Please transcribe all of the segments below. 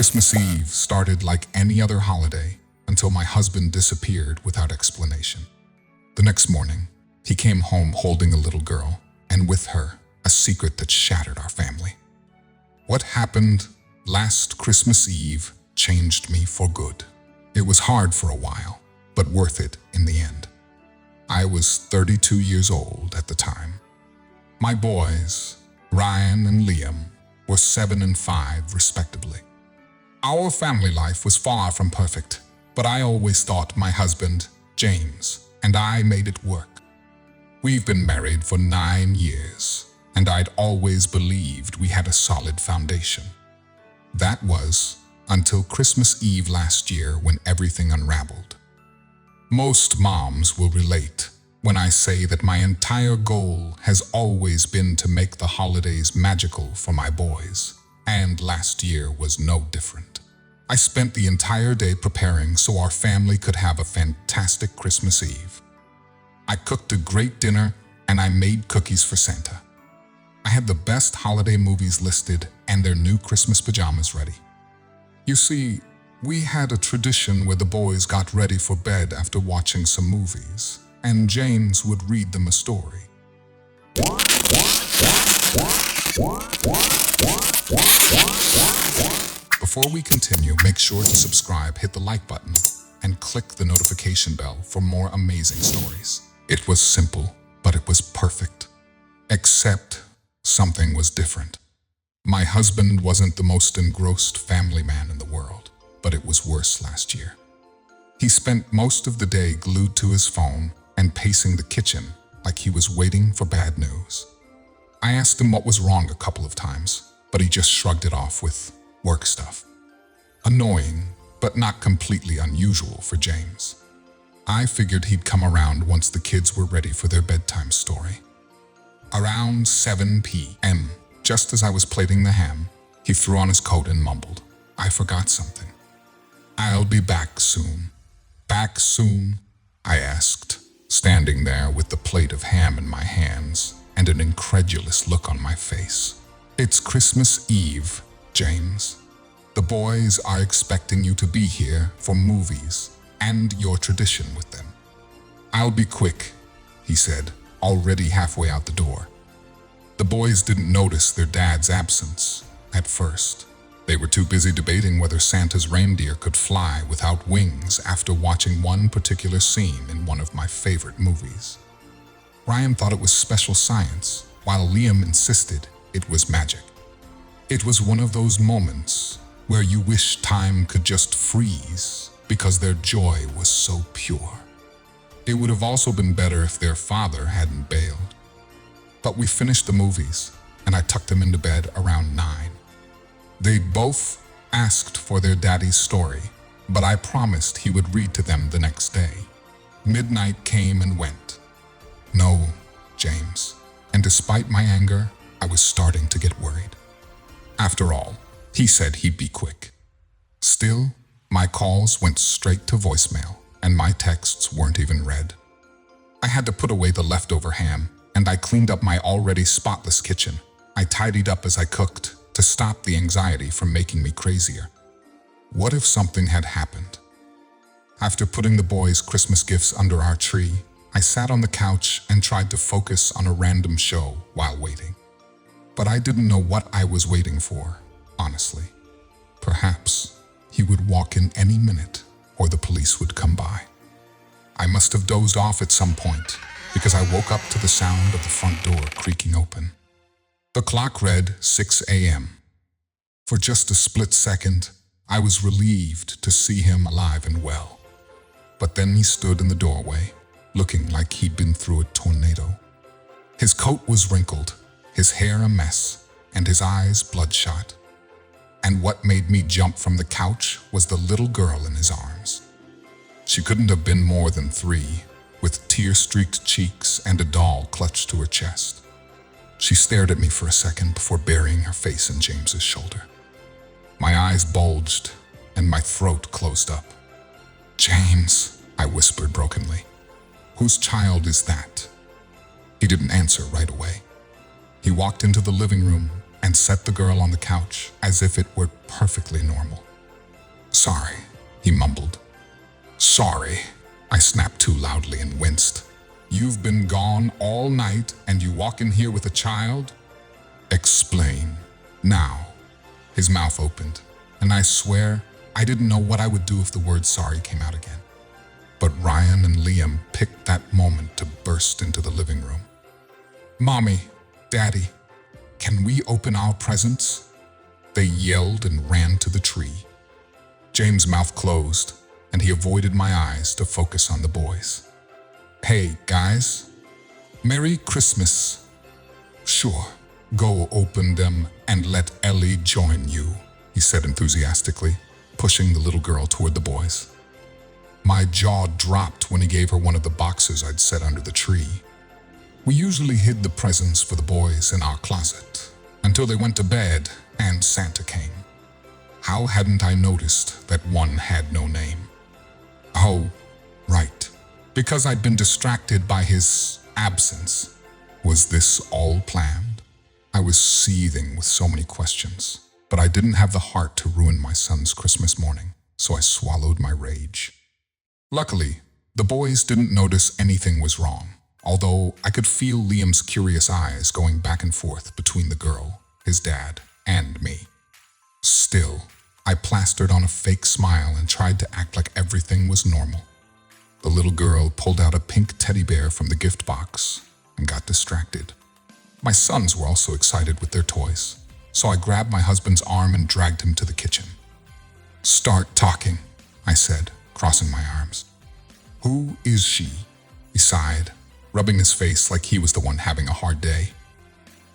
Christmas Eve started like any other holiday until my husband disappeared without explanation. The next morning, he came home holding a little girl, and with her, a secret that shattered our family. What happened last Christmas Eve changed me for good. It was hard for a while, but worth it in the end. I was 32 years old at the time. My boys, Ryan and Liam, were 7 and 5 respectively. Our family life was far from perfect, but I always thought my husband, James, and I made it work. We've been married for 9 years, and I'd always believed we had a solid foundation. That was until Christmas Eve last year when everything unraveled. Most moms will relate when I say that my entire goal has always been to make the holidays magical for my boys, and last year was no different. I spent the entire day preparing so our family could have a fantastic Christmas Eve. I cooked a great dinner and I made cookies for Santa. I had the best holiday movies listed and their new Christmas pajamas ready. You see, we had a tradition where the boys got ready for bed after watching some movies, and James would read them a story. Before we continue, make sure to subscribe, hit the like button, and click the notification bell for more amazing stories. It was simple, but it was perfect. Except something was different. My husband wasn't the most engrossed family man in the world, but it was worse last year. He spent most of the day glued to his phone and pacing the kitchen like he was waiting for bad news. I asked him what was wrong a couple of times, but he just shrugged it off with work stuff. Annoying, but not completely unusual for James. I figured he'd come around once the kids were ready for their bedtime story. Around 7 p.m., just as I was plating the ham, he threw on his coat and mumbled, "I forgot something." "I'll be back soon." "Back soon?" I asked, standing there with the plate of ham in my hands and an incredulous look on my face. "It's Christmas Eve, James. The boys are expecting you to be here for movies and your tradition with them." "I'll be quick," he said, already halfway out the door. The boys didn't notice their dad's absence at first. They were too busy debating whether Santa's reindeer could fly without wings after watching one particular scene in one of my favorite movies. Ryan thought it was special science, while Liam insisted it was magic. It was one of those moments where you wish time could just freeze because their joy was so pure. It would have also been better if their father hadn't bailed. But we finished the movies, and I tucked them into bed around 9. They both asked for their daddy's story, but I promised he would read to them the next day. Midnight came and went. No, James. And despite my anger, I was starting to get worried. After all, he said he'd be quick. Still, my calls went straight to voicemail, and my texts weren't even read. I had to put away the leftover ham, and I cleaned up my already spotless kitchen. I tidied up as I cooked to stop the anxiety from making me crazier. What if something had happened? After putting the boys' Christmas gifts under our tree, I sat on the couch and tried to focus on a random show while waiting. But I didn't know what I was waiting for, honestly. Perhaps he would walk in any minute, or the police would come by. I must have dozed off at some point, because I woke up to the sound of the front door creaking open. The clock read 6 a.m. For just a split second, I was relieved to see him alive and well. But then he stood in the doorway, looking like he'd been through a tornado. His coat was wrinkled, his hair a mess, and his eyes bloodshot. And what made me jump from the couch was the little girl in his arms. She couldn't have been more than 3, with tear-streaked cheeks and a doll clutched to her chest. She stared at me for a second before burying her face in James's shoulder. My eyes bulged and my throat closed up. "James," I whispered brokenly. "Whose child is that?" He didn't answer right away. He walked into the living room and set the girl on the couch as if it were perfectly normal. Sorry, he mumbled. Sorry, I snapped too loudly and winced. You've been gone all night and you walk in here with a child? Explain. Now. His mouth opened, and I swear I didn't know what I would do if the word sorry came out again. But Ryan and Liam picked that moment to burst into the living room. Mommy, Daddy, can we open our presents? They yelled and ran to the tree. James' mouth closed, and he avoided my eyes to focus on the boys. Hey, guys. Merry Christmas. Sure, go open them and let Ellie join you, he said enthusiastically, pushing the little girl toward the boys. My jaw dropped when he gave her one of the boxes I'd set under the tree. We usually hid the presents for the boys in our closet until they went to bed and Santa came. How hadn't I noticed that one had no name? Oh, right. Because I'd been distracted by his absence. Was this all planned? I was seething with so many questions, but I didn't have the heart to ruin my son's Christmas morning, so I swallowed my rage. Luckily, the boys didn't notice anything was wrong, although I could feel Liam's curious eyes going back and forth between the girl, his dad, and me. Still, I plastered on a fake smile and tried to act like everything was normal. The little girl pulled out a pink teddy bear from the gift box and got distracted. My sons were also excited with their toys, so I grabbed my husband's arm and dragged him to the kitchen. Start talking, I said, crossing my arms. Who is she? He sighed, rubbing his face like he was the one having a hard day.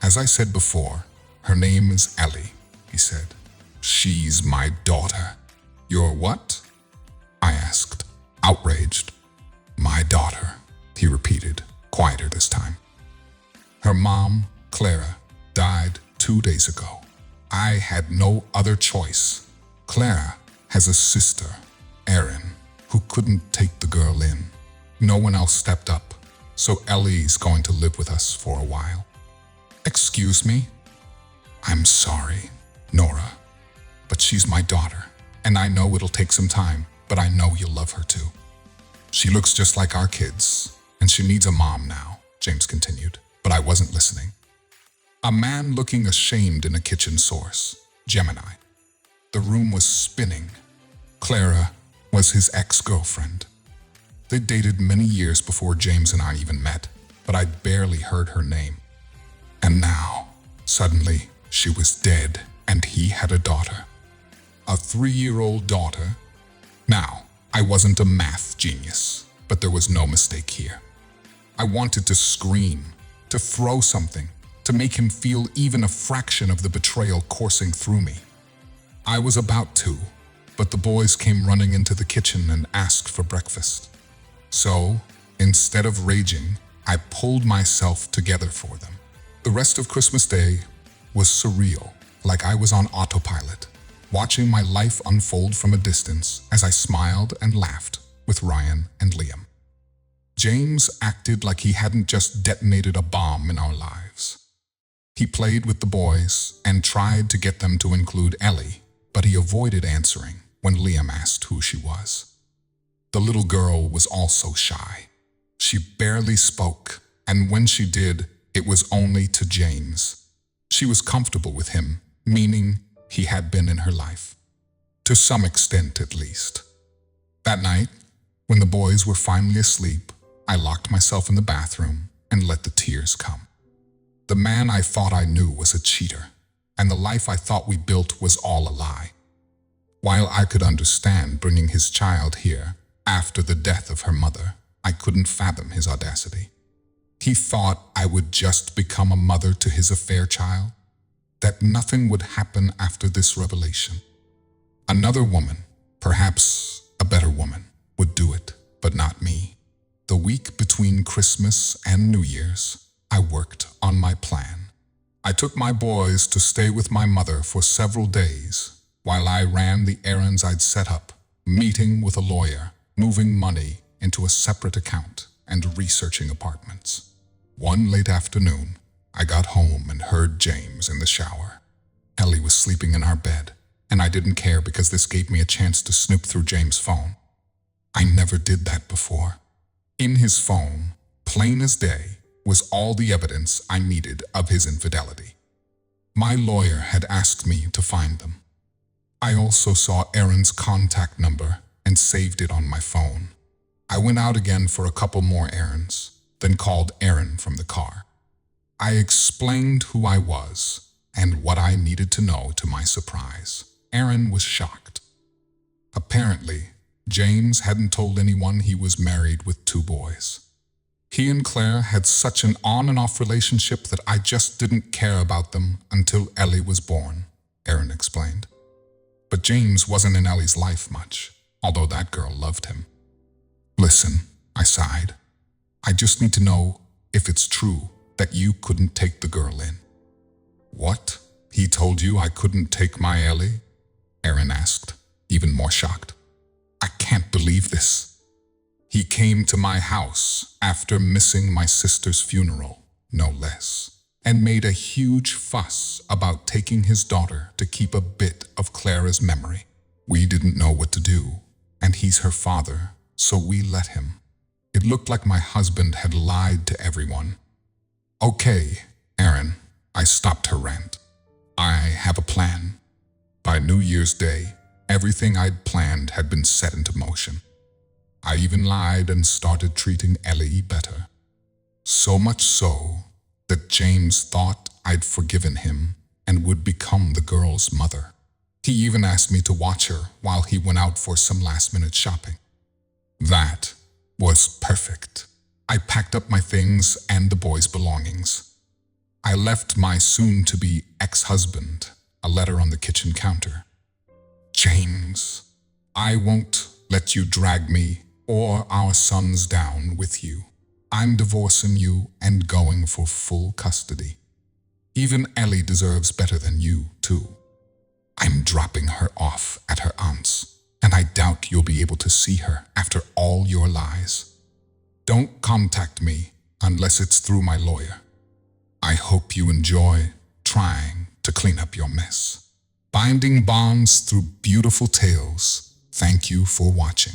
As I said before, her name is Ellie, he said. She's my daughter. Your what? I asked, outraged. My daughter, he repeated, quieter this time. Her mom, Clara, died 2 days ago. I had no other choice. Clara has a sister, Erin, who couldn't take the girl in. No one else stepped up, so Ellie's going to live with us for a while. Excuse me? I'm sorry, Nora, but she's my daughter, and I know it'll take some time, but I know you'll love her too. She looks just like our kids, and she needs a mom now, James continued, but I wasn't listening. A man looking ashamed in a kitchen source, Gemini. The room was spinning. Clara was his ex-girlfriend. They dated many years before James and I even met, but I'd barely heard her name. And now, suddenly, she was dead, and he had a daughter. A 3-year-old daughter. Now, I wasn't a math genius, but there was no mistake here. I wanted to scream, to throw something, to make him feel even a fraction of the betrayal coursing through me. I was about to, but the boys came running into the kitchen and asked for breakfast. So, instead of raging, I pulled myself together for them. The rest of Christmas Day was surreal, like I was on autopilot, watching my life unfold from a distance as I smiled and laughed with Ryan and Liam. James acted like he hadn't just detonated a bomb in our lives. He played with the boys and tried to get them to include Ellie, but he avoided answering when Liam asked who she was. The little girl was also shy. She barely spoke, and when she did, it was only to James. She was comfortable with him, meaning he had been in her life. To some extent, at least. That night, when the boys were finally asleep, I locked myself in the bathroom and let the tears come. The man I thought I knew was a cheater, and the life I thought we built was all a lie. While I could understand bringing his child here after the death of her mother, I couldn't fathom his audacity. He thought I would just become a mother to his affair child, that nothing would happen after this revelation. Another woman, perhaps a better woman, would do it, but not me. The week between Christmas and New Year's, I worked on my plan. I took my boys to stay with my mother for several days while I ran the errands I'd set up, meeting with a lawyer, moving money into a separate account, and researching apartments. One late afternoon, I got home and heard James in the shower. Ellie was sleeping in our bed, and I didn't care because this gave me a chance to snoop through James' phone. I never did that before. In his phone, plain as day, was all the evidence I needed of his infidelity. My lawyer had asked me to find them. I also saw Aaron's contact number and saved it on my phone. I went out again for a couple more errands, then called Aaron from the car. I explained who I was and what I needed to know. To my surprise, Aaron was shocked. Apparently, James hadn't told anyone he was married with 2 boys. He and Claire had such an on and off relationship that I just didn't care about them until Ellie was born, Aaron explained. But James wasn't in Ellie's life much, although that girl loved him. Listen, I sighed. I just need to know if it's true that you couldn't take the girl in. What? He told you I couldn't take my Ellie? Aaron asked, even more shocked. I can't believe this. He came to my house after missing my sister's funeral, no less, and made a huge fuss about taking his daughter to keep a bit of Clara's memory. We didn't know what to do, and he's her father, so we let him. It looked like my husband had lied to everyone. Okay, Aaron, I stopped her rant. I have a plan. By New Year's Day, everything I'd planned had been set into motion. I even lied and started treating Ellie better. So much so that James thought I'd forgiven him and would become the girl's mother. He even asked me to watch her while he went out for some last-minute shopping. That was perfect. I packed up my things and the boys' belongings. I left my soon-to-be ex-husband a letter on the kitchen counter. James, I won't let you drag me or our sons down with you. I'm divorcing you and going for full custody. Even Ellie deserves better than you, too. I'm dropping her off at her aunt's, and I doubt you'll be able to see her after all your lies. Don't contact me unless it's through my lawyer. I hope you enjoy trying to clean up your mess. Binding bonds through beautiful tales. Thank you for watching.